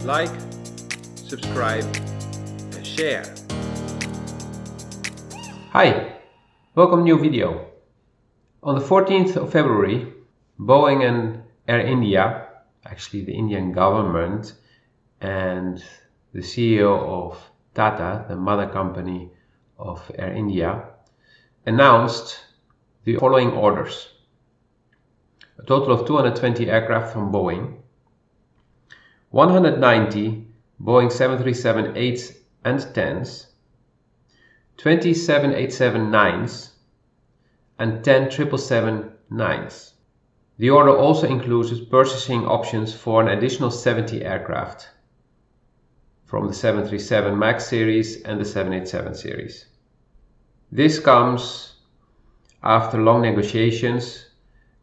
like, subscribe and share. Hi, welcome to a new video. On the 14th of February, Boeing and Air India, actually the Indian government and the CEO of TATA, the mother company of Air India, announced the following orders. A total of 220 aircraft from Boeing, 190 Boeing 737-8s and 10s, 20 787-9s, and 10 777-9s. The order also includes purchasing options for an additional 70 aircraft from the 737 MAX series and the 787 series. This comes after long negotiations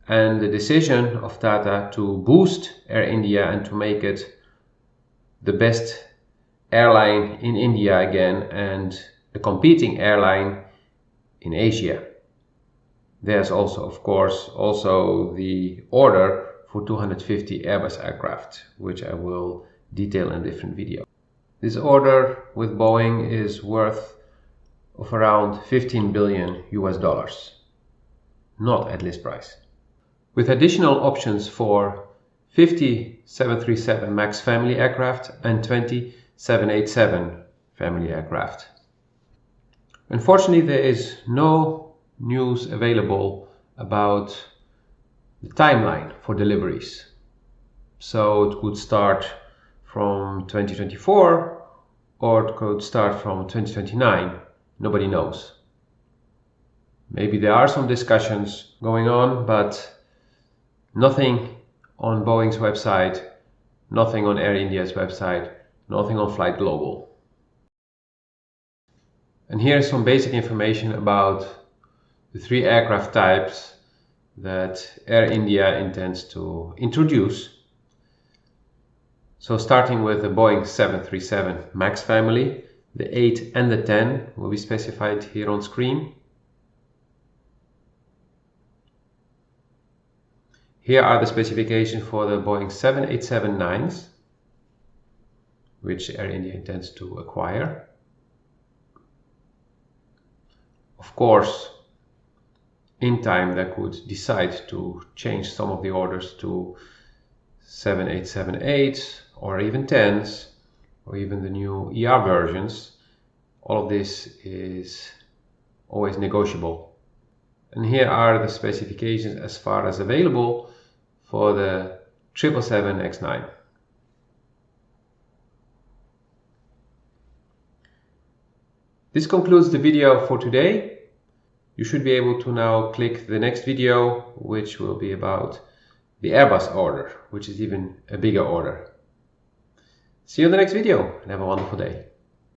and the decision of TATA to boost Air India and to make it the best airline in India again and a competing airline in Asia. There's also, of course, the order for 250 Airbus aircraft, which I will detail in a different video. This order with Boeing is worth of around $15 billion, not at list price. With additional options for 50 737 MAX family aircraft and 20 787 family aircraft. Unfortunately, there is no news available about the timeline for deliveries. So it could start from 2024 or it could start from 2029. Nobody knows. Maybe there are some discussions going on, but nothing on Boeing's website, nothing on Air India's website, nothing on Flight Global. And here is some basic information about the three aircraft types that Air India intends to introduce. So starting with the Boeing 737 MAX family, the 8 and the 10 will be specified here on screen. Here are the specifications for the Boeing 787-9s, which Air India intends to acquire. Of course, in time they could decide to change some of the orders to 787-8s or even 10s or even the new ER versions. All of this is always negotiable. And here are the specifications as far as available for the 777X9. This concludes the video for today. You should be able to now click the next video, which will be about the Airbus order, which is even a bigger order. See you in the next video and have a wonderful day.